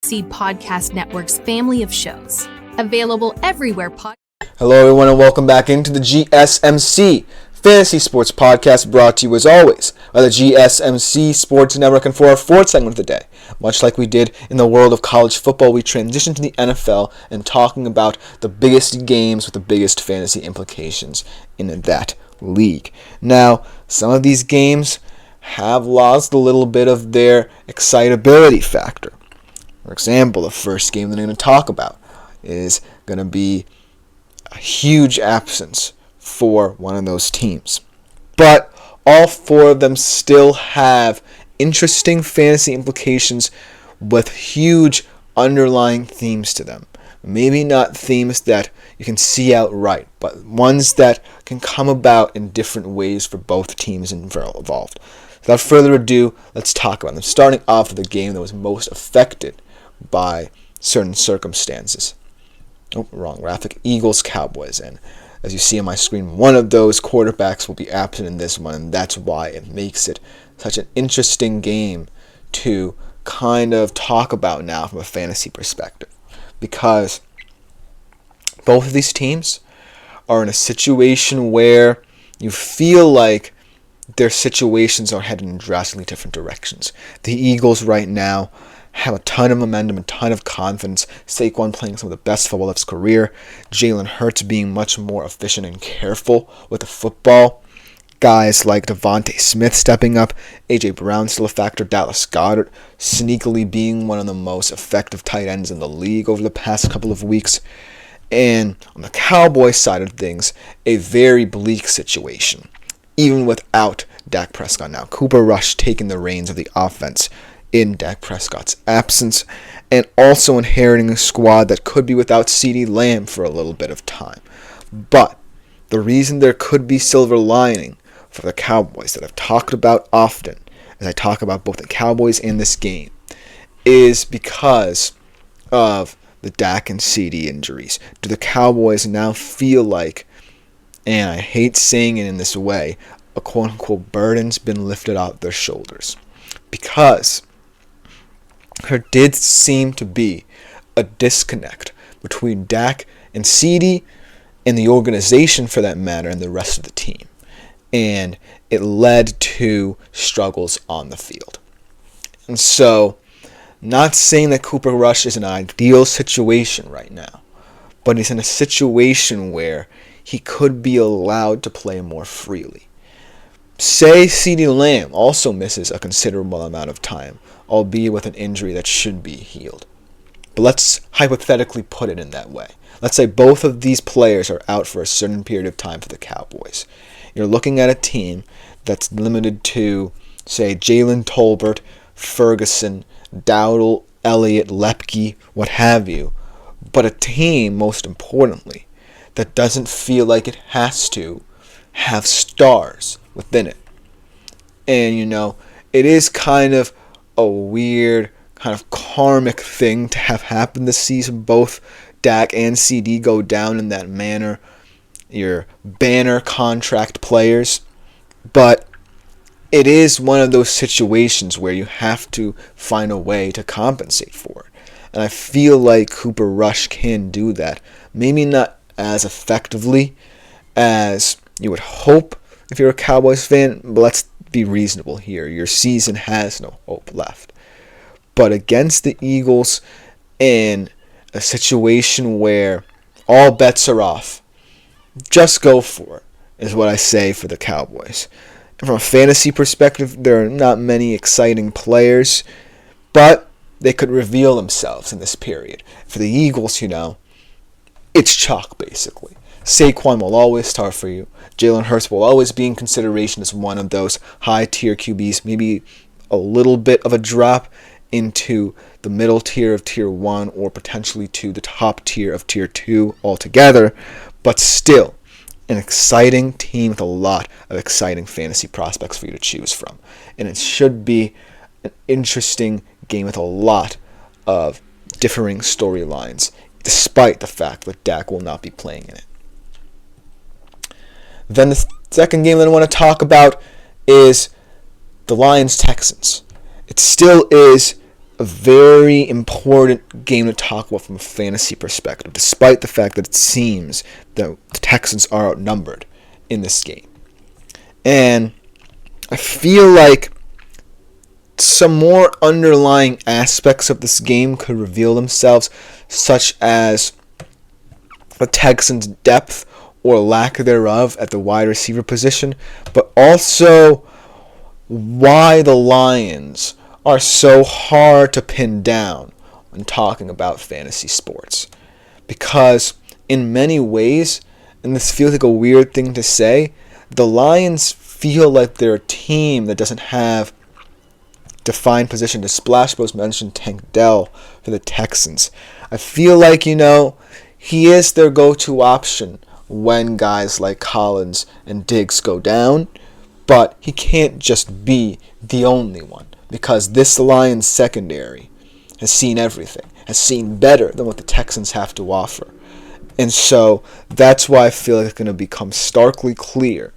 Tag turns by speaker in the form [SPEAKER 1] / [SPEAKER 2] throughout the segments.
[SPEAKER 1] GSMC Podcast Network's family of shows. Available everywhere.
[SPEAKER 2] Hello, everyone, and welcome back into the GSMC Fantasy Sports Podcast, brought to you, as always, by the GSMC Sports Network. And for our fourth segment of the day, much like we did in the world of college football, we transition to the NFL and talking about the biggest games with the biggest fantasy implications in that league. Now, some of these games have lost a little bit of their excitability factor. For example, the first game that I'm going to talk about is going to be a huge absence for one of those teams. But all four of them still have interesting fantasy implications with huge underlying themes to them. Maybe not themes that you can see outright, but ones that can come about in different ways for both teams involved. Without further ado, let's talk about them. Starting off with the game that was most affected by certain circumstances. Wrong graphic. Eagles-Cowboys. And as you see on my screen, one of those quarterbacks will be absent in this one, and that's why it makes it such an interesting game to kind of talk about now from a fantasy perspective. Because both of these teams are in a situation where you feel like their situations are headed in drastically different directions. The Eagles right now have a ton of momentum, a ton of confidence. Saquon playing some of the best football of his career. Jalen Hurts being much more efficient and careful with the football. Guys like Devontae Smith stepping up. A.J. Brown still a factor. Dallas Goedert sneakily being one of the most effective tight ends in the league over the past couple of weeks. And on the Cowboys side of things, a very bleak situation, even without Dak Prescott now. Cooper Rush taking the reins of the offense in Dak Prescott's absence, and also inheriting a squad that could be without CeeDee Lamb for a little bit of time. But the reason there could be silver lining for the Cowboys that I've talked about often, as I talk about both the Cowboys and this game, is because of the Dak and CeeDee injuries. Do the Cowboys now feel like, and I hate saying it in this way, a quote-unquote burden's been lifted off their shoulders? Because there did seem to be a disconnect between Dak and CeeDee and the organization, for that matter, and the rest of the team. And it led to struggles on the field. And so, not saying that Cooper Rush is an ideal situation right now, but he's in a situation where he could be allowed to play more freely. Say CeeDee Lamb also misses a considerable amount of time, albeit with an injury that should be healed. But let's hypothetically put it in that way. Let's say both of these players are out for a certain period of time for the Cowboys. You're looking at a team that's limited to, say, Jalen Tolbert, Ferguson, Dowdle, Elliott, Lepke, what have you. But a team, most importantly, that doesn't feel like it has to have stars within it. And, it is kind of a weird, kind of karmic thing to have happen this season. Both Dak and CeeDee go down in that manner. Your banner contract players. But it is one of those situations where you have to find a way to compensate for it. And I feel like Cooper Rush can do that. Maybe not as effectively as you would hope if you're a Cowboys fan, but let's be reasonable here. Your season has no hope left. But against the Eagles, in a situation where all bets are off, just go for it, is what I say for the Cowboys. And from a fantasy perspective, there are not many exciting players, but they could reveal themselves in this period. For the Eagles, it's chalk, basically. Saquon will always start for you. Jalen Hurts will always be in consideration as one of those high-tier QBs, maybe a little bit of a drop into the middle tier of Tier 1 or potentially to the top tier of Tier 2 altogether, but still an exciting team with a lot of exciting fantasy prospects for you to choose from. And it should be an interesting game with a lot of differing storylines, despite the fact that Dak will not be playing in it. Then the second game that I want to talk about is the Lions-Texans. It still is a very important game to talk about from a fantasy perspective, despite the fact that it seems that the Texans are outnumbered in this game. And I feel like some more underlying aspects of this game could reveal themselves, such as the Texans' depth or lack thereof at the wide receiver position, but also why the Lions are so hard to pin down when talking about fantasy sports. Because in many ways, and this feels like a weird thing to say, the Lions feel like they're a team that doesn't have defined position. The Splash Bros mentioned Tank Dell for the Texans. I feel like, he is their go-to option when guys like Collins and Diggs go down, but he can't just be the only one, because this Lions secondary has seen everything, has seen better than what the Texans have to offer. And so that's why I feel like it's going to become starkly clear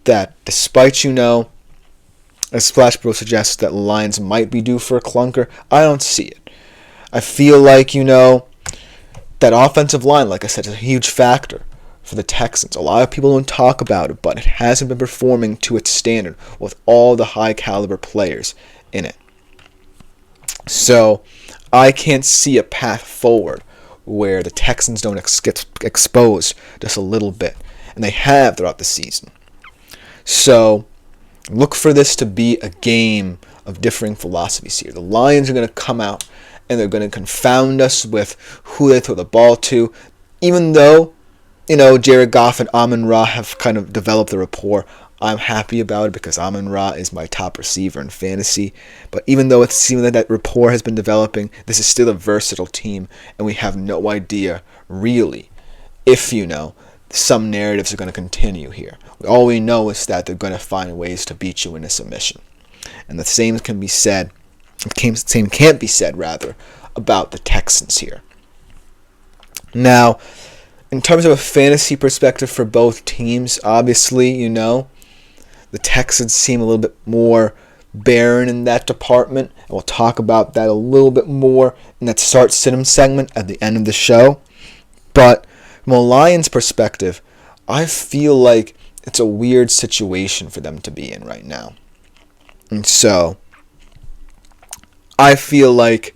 [SPEAKER 2] that despite, as Splash Bro suggests, that Lions might be due for a clunker, I don't see it. I feel like, that offensive line, like I said, is a huge factor for the Texans. A lot of people don't talk about it, but it hasn't been performing to its standard with all the high caliber players in it. So I can't see a path forward where the Texans don't get exposed just a little bit, and they have throughout the season. So look for this to be a game of differing philosophies here. The Lions are going to come out and they're going to confound us with who they throw the ball to, even though, Jared Goff and Amon-Ra have kind of developed the rapport. I'm happy about it because Amon-Ra is my top receiver in fantasy. But even though it seems like that rapport has been developing, this is still a versatile team, and we have no idea, really, if some narratives are going to continue here. All we know is that they're going to find ways to beat you in a submission. And the same can't be said, about the Texans here. Now, in terms of a fantasy perspective for both teams, obviously, the Texans seem a little bit more barren in that department, and we'll talk about that a little bit more in that start-sit-'em segment at the end of the show. But from a Lions perspective, I feel like it's a weird situation for them to be in right now. And so I feel like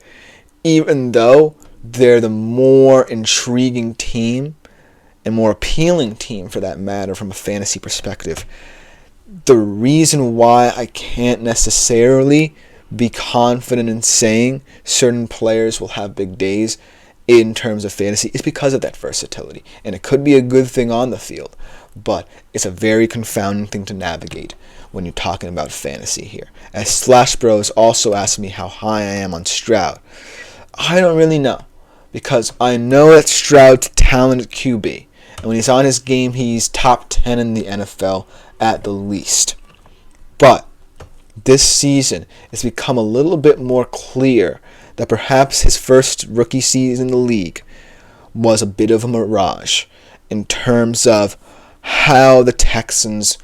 [SPEAKER 2] even though they're the more intriguing team and more appealing team for that matter from a fantasy perspective, the reason why I can't necessarily be confident in saying certain players will have big days in terms of fantasy is because of that versatility. And it could be a good thing on the field, but it's a very confounding thing to navigate when you're talking about fantasy here. As Slash Bros also asked me how high I am on Stroud, I don't really know, because I know that Stroud's a talented QB, and when he's on his game, he's top 10 in the NFL at the least. But this season, it's become a little bit more clear that perhaps his first rookie season in the league was a bit of a mirage in terms of how the Texans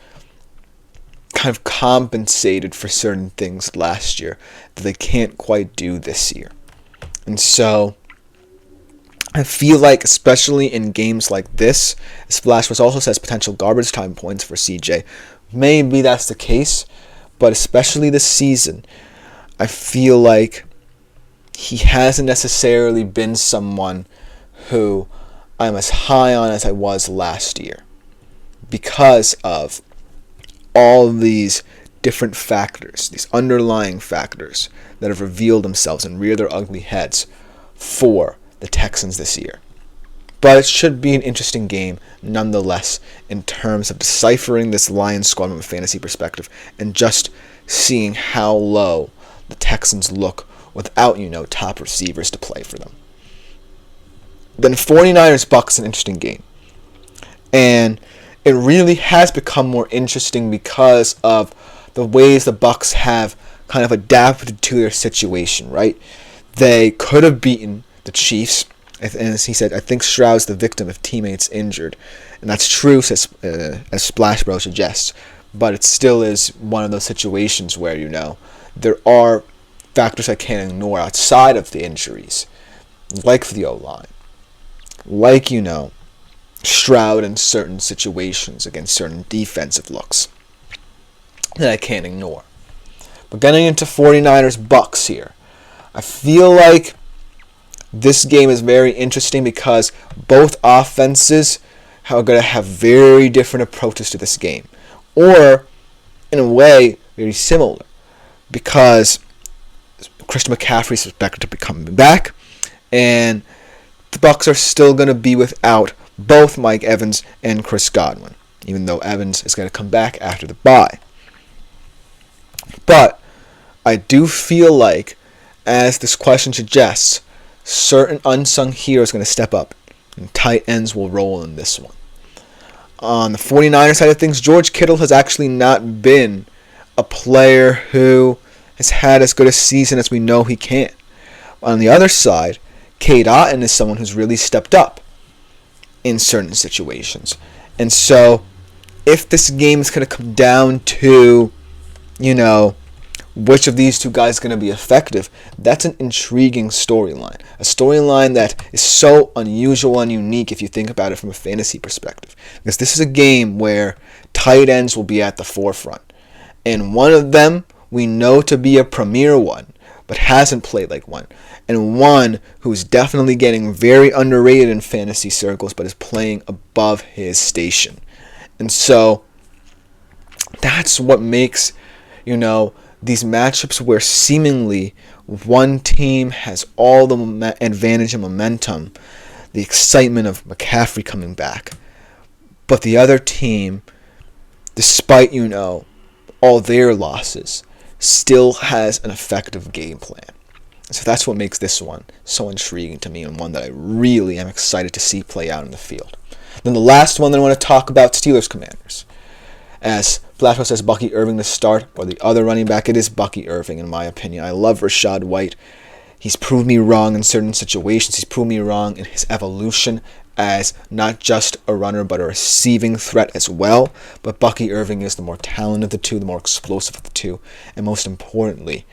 [SPEAKER 2] kind of compensated for certain things last year that they can't quite do this year. And so I feel like, especially in games like this, as Flash was also says potential garbage time points for CJ. Maybe that's the case, but especially this season, I feel like he hasn't necessarily been someone who I'm as high on as I was last year because of all these different factors, these underlying factors that have revealed themselves and reared their ugly heads for the Texans this year. But it should be an interesting game nonetheless in terms of deciphering this Lions squad from a fantasy perspective and just seeing how low the Texans look without, top receivers to play for them. Then 49ers-Bucks, an interesting game. And it really has become more interesting because of the ways the Bucks have kind of adapted to their situation, right? They could have beaten the Chiefs. And as he said, I think Stroud's the victim if teammates injured. And that's true, as Splash Bro suggests. But it still is one of those situations where, there are factors I can't ignore outside of the injuries, like the O-line, like, Stroud in certain situations against certain defensive looks that I can't ignore. But getting into 49ers Bucks here, I feel like this game is very interesting because both offenses are going to have very different approaches to this game. Or, in a way, very similar. Because Christian McCaffrey is expected to be coming back. And the Bucks are still going to be without both Mike Evans and Chris Godwin. Even though Evans is going to come back after the bye. But I do feel like, as this question suggests, certain unsung heroes are going to step up, and tight ends will roll in this one. On the 49ers side of things, George Kittle has actually not been a player who has had as good a season as we know he can. On the other side, Cade Otton is someone who's really stepped up in certain situations. And so, if this game is going to come down to, which of these two guys is going to be effective, that's an intriguing storyline. A storyline that is so unusual and unique if you think about it from a fantasy perspective. Because this is a game where tight ends will be at the forefront. And one of them we know to be a premier one, but hasn't played like one. And one who's definitely getting very underrated in fantasy circles, but is playing above his station. And so, that's what makes, these matchups where seemingly one team has all the advantage and momentum, the excitement of McCaffrey coming back, but the other team, despite, all their losses, still has an effective game plan. So that's what makes this one so intriguing to me, and one that I really am excited to see play out in the field. Then the last one that I want to talk about, Steelers Commanders. As Flacco says Bucky Irving to start, or the other running back, it is Bucky Irving in my opinion. I love Rachaad White. He's proved me wrong in certain situations. He's proved me wrong in his evolution as not just a runner, but a receiving threat as well. But Bucky Irving is the more talented of the two, the more explosive of the two, and most importantly,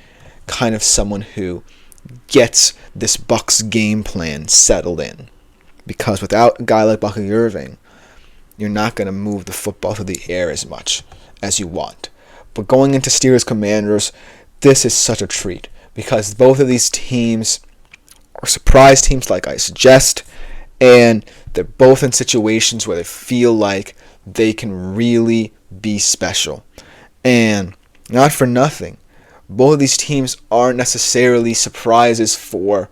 [SPEAKER 2] kind of someone who gets this Bucs game plan settled in. Because without a guy like Bucky Irving, you're not going to move the football through the air as much as you want. But going into Steelers Commanders, this is such a treat. Because both of these teams are surprise teams, like I suggest. And they're both in situations where they feel like they can really be special. And not for nothing, both of these teams aren't necessarily surprises for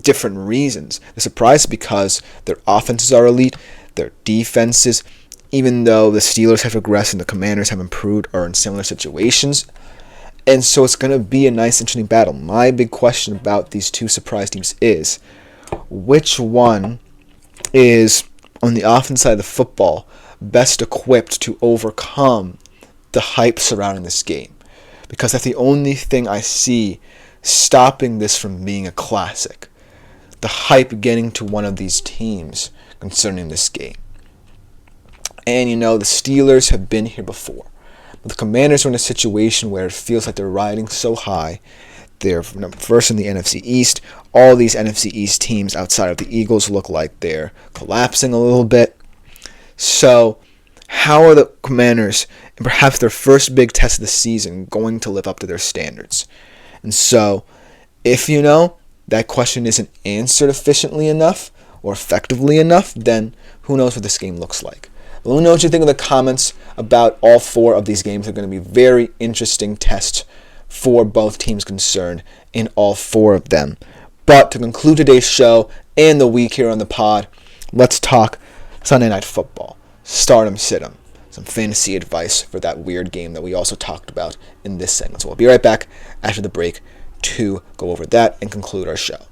[SPEAKER 2] different reasons. They're surprised because their offenses are elite, their defenses, even though the Steelers have regressed and the Commanders have improved, are in similar situations. And so it's going to be a nice, interesting battle. My big question about these two surprise teams is, which one is, on the offense side of the football, best equipped to overcome the hype surrounding this game? Because that's the only thing I see stopping this from being a classic. The hype getting to one of these teams concerning this game. And the Steelers have been here before. But the Commanders are in a situation where it feels like they're riding so high. They're first in the NFC East. All these NFC East teams outside of the Eagles look like they're collapsing a little bit. So, how are the Commanders, in perhaps their first big test of the season, going to live up to their standards? And so, if that question isn't answered efficiently enough or effectively enough, then who knows what this game looks like. But let me know what you think in the comments about all four of these games. They're going to be very interesting tests for both teams concerned in all four of them. But to conclude today's show and the week here on the pod, let's talk Sunday Night Football. Start 'em, sit 'em. Some fantasy advice for that weird game that we also talked about in this segment. So we'll be right back after the break to go over that and conclude our show.